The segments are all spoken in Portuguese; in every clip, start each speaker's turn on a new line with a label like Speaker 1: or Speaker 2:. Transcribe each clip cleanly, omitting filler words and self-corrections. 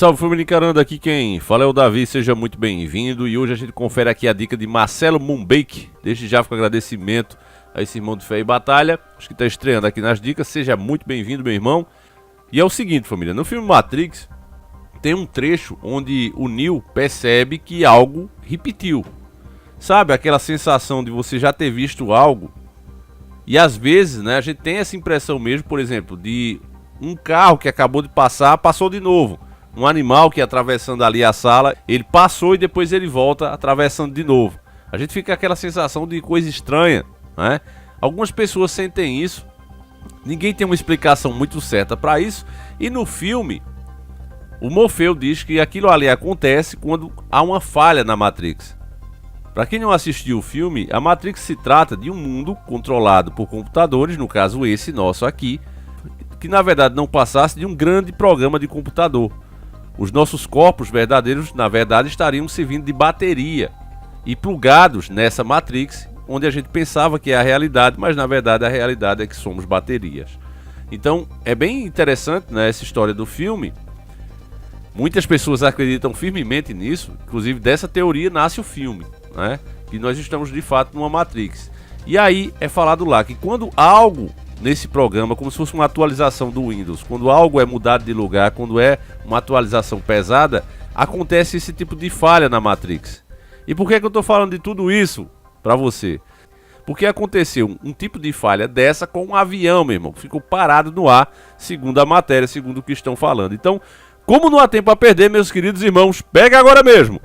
Speaker 1: Salve família encarando, aqui quem fala é o Davi, seja muito bem-vindo. E hoje a gente confere aqui a dica de Marcelo Moonbake. Desde já fico agradecimento a esse irmão de fé e batalha, acho que está estreando aqui nas dicas. Seja muito bem-vindo, meu irmão. E é o seguinte, família, no filme Matrix tem um trecho onde o Neo percebe que algo repetiu. Sabe, aquela sensação de você já ter visto algo. E às vezes, né, a gente tem essa impressão mesmo, por exemplo, de um carro que acabou de passar, passou de novo. Um animal que ia atravessando ali a sala, ele passou e depois ele volta atravessando de novo. A gente fica com aquela sensação de coisa estranha, né? Algumas pessoas sentem isso. Ninguém tem uma explicação muito certa para isso. E no filme, o Morfeu diz que aquilo ali acontece quando há uma falha na Matrix. Para quem não assistiu o filme, a Matrix se trata de um mundo controlado por computadores, no caso esse nosso aqui, que na verdade não passasse de um grande programa de computador. Os nossos corpos verdadeiros, na verdade, estariam servindo de bateria e plugados nessa Matrix, onde a gente pensava que é a realidade, mas na verdade a realidade é que somos baterias. Então é bem interessante, né, essa história do filme. Muitas pessoas acreditam firmemente nisso, inclusive dessa teoria nasce o filme, né, que nós estamos de fato numa Matrix. E aí é falado lá que quando algo nesse programa, como se fosse uma atualização do Windows, quando algo é mudado de lugar, quando é uma atualização pesada, acontece esse tipo de falha na Matrix. E por que eu estou falando de tudo isso para você? Porque aconteceu um tipo de falha dessa com um avião, meu irmão, que ficou parado no ar, segundo a matéria, segundo o que estão falando. Então, como não há tempo a perder, meus queridos irmãos, pega agora mesmo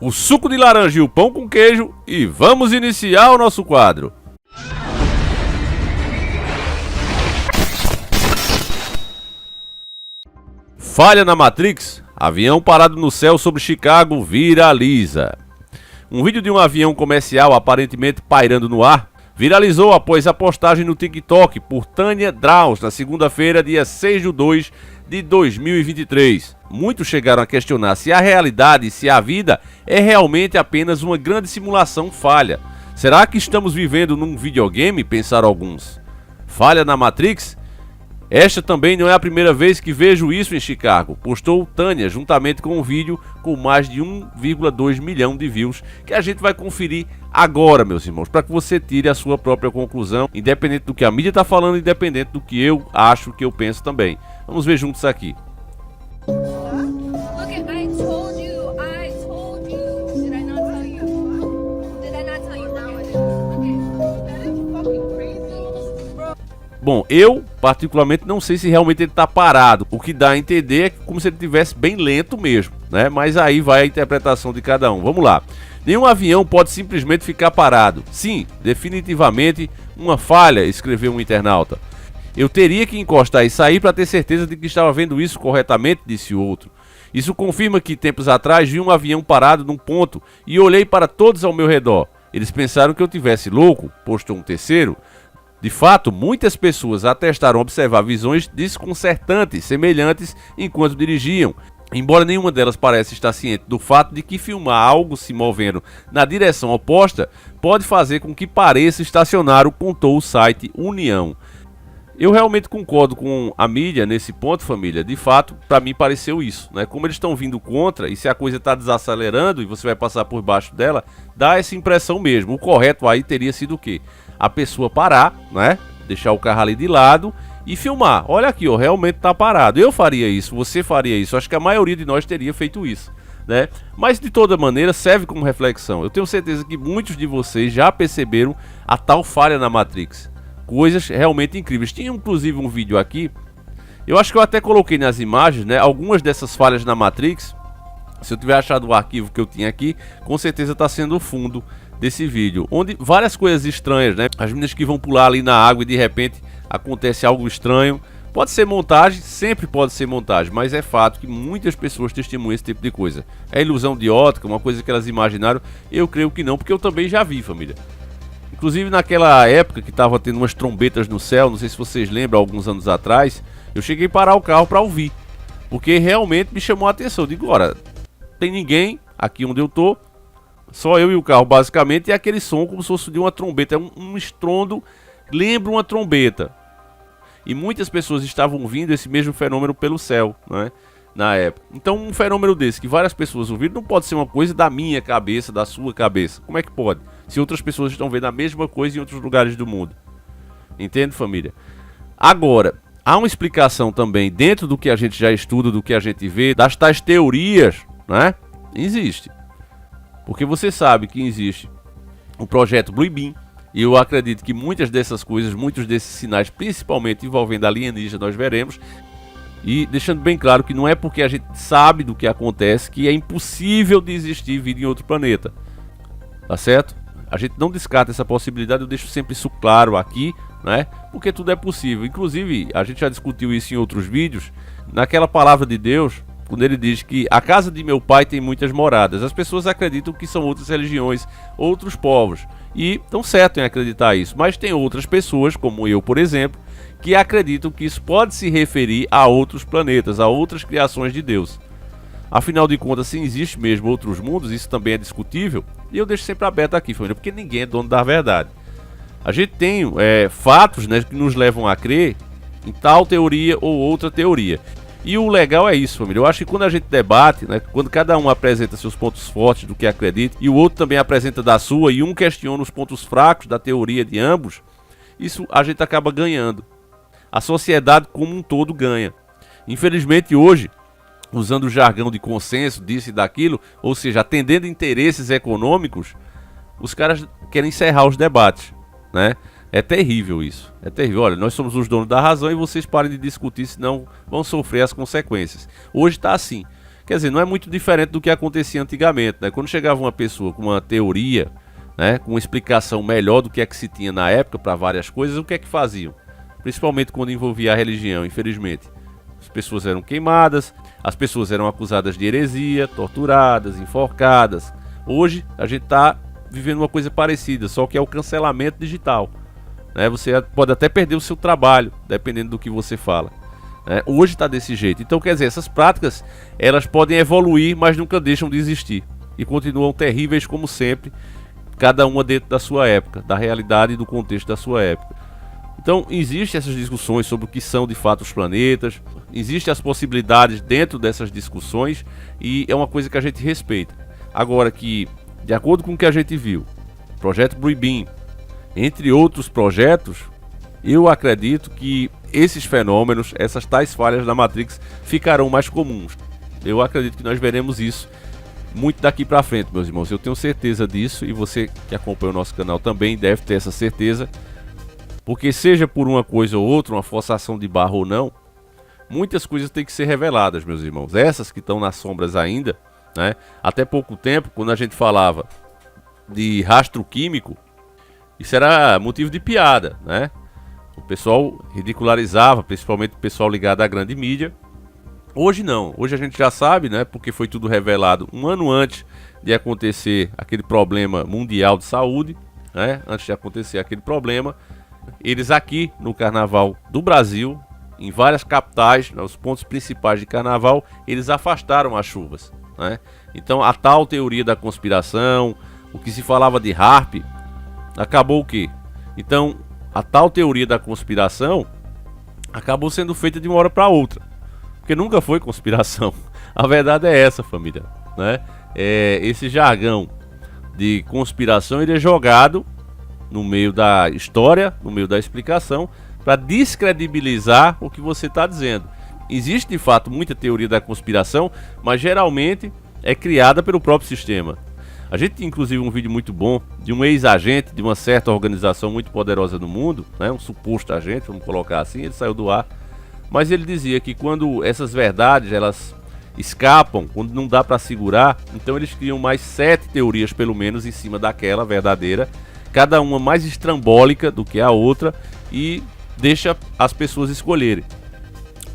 Speaker 1: o suco de laranja e o pão com queijo e vamos iniciar o nosso quadro. Falha na Matrix, avião parado no céu sobre Chicago viraliza. Um vídeo de um avião comercial aparentemente pairando no ar viralizou após a postagem no TikTok por Tânia Drauz na segunda-feira, dia 6 de 2 de 2023. Muitos chegaram a questionar se a realidade e se a vida é realmente apenas uma grande simulação falha. Será que estamos vivendo num videogame? Pensaram alguns. Falha na Matrix? Esta também não é a primeira vez que vejo isso em Chicago, postou Tânia juntamente com um vídeo com mais de 1,2 milhão de views, que a gente vai conferir agora, meus irmãos, para que você tire a sua própria conclusão, independente do que a mídia está falando, independente do que eu acho, que eu penso também. Vamos ver juntos aqui. Bom, eu particularmente não sei se realmente ele está parado. O que dá a entender é como se ele estivesse bem lento mesmo, né? Mas aí vai a interpretação de cada um. Vamos lá. Nenhum avião pode simplesmente ficar parado. Sim, definitivamente uma falha, escreveu um internauta. Eu teria que encostar e sair para ter certeza de que estava vendo isso corretamente, disse o outro. Isso confirma que tempos atrás vi um avião parado num ponto e olhei para todos ao meu redor. Eles pensaram que eu tivesse louco, postou um terceiro. De fato, muitas pessoas atestaram observar visões desconcertantes, semelhantes, enquanto dirigiam. Embora nenhuma delas pareça estar ciente do fato de que filmar algo se movendo na direção oposta pode fazer com que pareça estacionário, contou o site União. Eu realmente concordo com a mídia nesse ponto, família. De fato, para mim pareceu isso, né? Como eles estão vindo contra, e se a coisa está desacelerando e você vai passar por baixo dela, dá essa impressão mesmo. O correto aí teria sido o quê? A pessoa parar, né? Deixar o carro ali de lado e filmar. Olha aqui, ó, realmente tá parado. Eu faria isso, você faria isso. Acho que a maioria de nós teria feito isso, né? Mas de toda maneira serve como reflexão. Eu tenho certeza que muitos de vocês já perceberam a tal falha na Matrix. Coisas realmente incríveis. Tinha inclusive um vídeo aqui. Eu acho que eu até coloquei nas imagens, né? Algumas dessas falhas na Matrix. Se eu tiver achado o arquivo que eu tinha aqui, com certeza está sendo o fundo desse vídeo, onde várias coisas estranhas, né? As meninas que vão pular ali na água e de repente acontece algo estranho. Pode ser montagem, sempre pode ser montagem, mas é fato que muitas pessoas testemunham esse tipo de coisa. É ilusão de ótica, uma coisa que elas imaginaram? Eu creio que não, porque eu também já vi, família. Inclusive naquela época que estava tendo umas trombetas no céu, não sei se vocês lembram, alguns anos atrás, eu cheguei a parar o carro para ouvir, porque realmente me chamou a atenção. Eu digo, ora, tem ninguém aqui onde eu tô, só eu e o carro basicamente, e aquele som como se fosse de uma trombeta, é um estrondo, lembra uma trombeta. E muitas pessoas estavam vindo esse mesmo fenômeno pelo céu, né? na época. Então um fenômeno desse que várias pessoas ouviram não pode ser uma coisa da minha cabeça, da sua cabeça. Como é que pode? Se outras pessoas estão vendo a mesma coisa em outros lugares do mundo. Entende, família? Agora, há uma explicação também dentro do que a gente já estuda, do que a gente vê, das tais teorias, né? Existe. Porque você sabe que existe o projeto Blue Beam, e eu acredito que muitas dessas coisas, muitos desses sinais, principalmente envolvendo alienígena, nós veremos. E deixando bem claro que não é porque a gente sabe do que acontece que é impossível de existir vida em outro planeta. Tá certo? A gente não descarta essa possibilidade, eu deixo sempre isso claro aqui, né? Porque tudo é possível. Inclusive, a gente já discutiu isso em outros vídeos, naquela palavra de Deus, quando ele diz que a casa de meu pai tem muitas moradas. As pessoas acreditam que são outras religiões, outros povos, e estão certos em acreditar isso. Mas tem outras pessoas, como eu, por exemplo, que acreditam que isso pode se referir a outros planetas, a outras criações de Deus. Afinal de contas, se existe mesmo outros mundos, isso também é discutível, e eu deixo sempre aberto aqui, família, porque ninguém é dono da verdade. A gente tem fatos, né, que nos levam a crer em tal teoria ou outra teoria. E o legal é isso, família. Eu acho que quando a gente debate, né, quando cada um apresenta seus pontos fortes do que acredita, e o outro também apresenta da sua, e um questiona os pontos fracos da teoria de ambos, isso a gente acaba ganhando. A sociedade como um todo ganha. Infelizmente hoje, usando o jargão de consenso, disso e daquilo, ou seja, atendendo interesses econômicos, os caras querem encerrar os debates, né? É terrível isso, é terrível. Olha, nós somos os donos da razão e vocês parem de discutir, senão vão sofrer as consequências. Hoje está assim. Quer dizer, não é muito diferente do que acontecia antigamente, né? Quando chegava uma pessoa com uma teoria, né, com uma explicação melhor do que é que se tinha na época para várias coisas, o que é que faziam? Principalmente quando envolvia a religião, infelizmente. As pessoas eram queimadas, as pessoas eram acusadas de heresia, torturadas, enforcadas. Hoje a gente está vivendo uma coisa parecida, só que é o cancelamento digital. Você pode até perder o seu trabalho, dependendo do que você fala. Hoje está desse jeito. Então, quer dizer, essas práticas, elas podem evoluir, mas nunca deixam de existir. E continuam terríveis como sempre, cada uma dentro da sua época, da realidade e do contexto da sua época. Então, existem essas discussões sobre o que são de fato os planetas, existem as possibilidades dentro dessas discussões, e é uma coisa que a gente respeita. Agora que, de acordo com o que a gente viu, Projeto Blue Beam, entre outros projetos, eu acredito que esses fenômenos, essas tais falhas da Matrix, ficarão mais comuns. Eu acredito que nós veremos isso muito daqui para frente, meus irmãos. Eu tenho certeza disso, e você que acompanha o nosso canal também deve ter essa certeza. Porque seja por uma coisa ou outra, uma forçação de barra ou não, muitas coisas têm que ser reveladas, meus irmãos. Essas que estão nas sombras ainda, né? Até pouco tempo, quando a gente falava de rastro químico, isso era motivo de piada, né? O pessoal ridicularizava, principalmente o pessoal ligado à grande mídia. Hoje não, hoje a gente já sabe, né? Porque foi tudo revelado um ano antes de acontecer aquele problema mundial de saúde, né? Antes de acontecer aquele problema, eles aqui no Carnaval do Brasil, em várias capitais, nos pontos principais de Carnaval, eles afastaram as chuvas, né? Então a tal teoria da conspiração, o que se falava de HAARP, acabou o quê? Então, a tal teoria da conspiração acabou sendo feita de uma hora para outra. Porque nunca foi conspiração. A verdade é essa, família, né? Esse jargão de conspiração, ele é jogado no meio da história, no meio da explicação, para descredibilizar o que você está dizendo. Existe de fato muita teoria da conspiração, mas geralmente é criada pelo próprio sistema. A gente tem inclusive um vídeo muito bom de um ex-agente de uma certa organização muito poderosa no mundo, né? Um suposto agente, vamos colocar assim, ele saiu do ar. Mas ele dizia que quando essas verdades elas escapam, quando não dá para segurar, então eles criam mais 7 teorias pelo menos em cima daquela verdadeira, cada uma mais estrambólica do que a outra, e deixa as pessoas escolherem.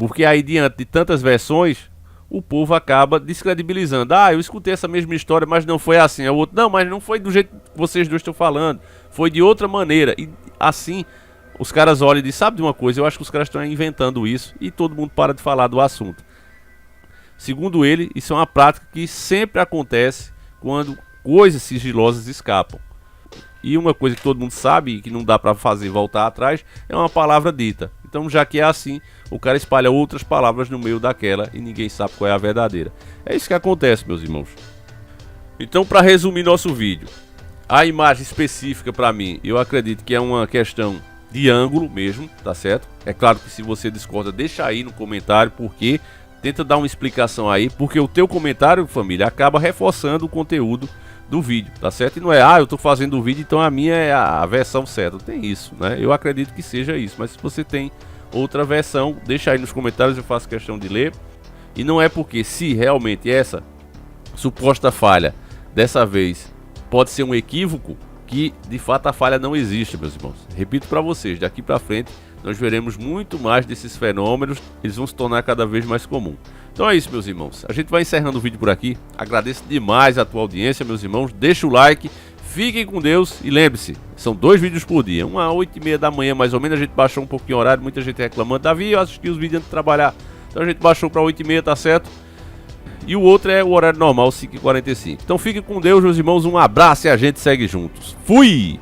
Speaker 1: Porque aí, diante de tantas versões, o povo acaba descredibilizando. Eu escutei essa mesma história, mas não foi assim. O outro, não, mas não foi do jeito que vocês dois estão falando, foi de outra maneira. E assim, os caras olham e dizem, sabe de uma coisa, eu acho que os caras estão inventando isso, e todo mundo para de falar do assunto. Segundo ele, isso é uma prática que sempre acontece quando coisas sigilosas escapam. E uma coisa que todo mundo sabe e que não dá para fazer voltar atrás é uma palavra dita. Então, já que é assim, o cara espalha outras palavras no meio daquela e ninguém sabe qual é a verdadeira. É isso que acontece, meus irmãos. Então, para resumir nosso vídeo, a imagem específica para mim, eu acredito que é uma questão de ângulo mesmo, tá certo? É claro que se você discorda, deixa aí no comentário, porque tenta dar uma explicação aí, porque o teu comentário, família, acaba reforçando o conteúdo do vídeo, tá certo? E não é, eu tô fazendo o vídeo, então a minha é a versão certa. Não tem isso, né? Eu acredito que seja isso, mas se você tem outra versão, deixa aí nos comentários, eu faço questão de ler. E não é porque se realmente essa suposta falha dessa vez pode ser um equívoco, que de fato a falha não existe, meus irmãos. Repito para vocês, daqui para frente nós veremos muito mais desses fenômenos, eles vão se tornar cada vez mais comum. Então é isso, meus irmãos, a gente vai encerrando o vídeo por aqui. Agradeço demais a tua audiência, meus irmãos. Deixa o like, fiquem com Deus e lembre-se, são 2 vídeos por dia, um às 8h30 da manhã mais ou menos. A gente baixou um pouquinho o horário, muita gente reclamando: Davi, eu assisti os vídeos antes de trabalhar. Então a gente baixou para 8h30, tá certo? E o outro é o horário normal, 5h45. Então fiquem com Deus, meus irmãos, um abraço e a gente segue juntos. Fui!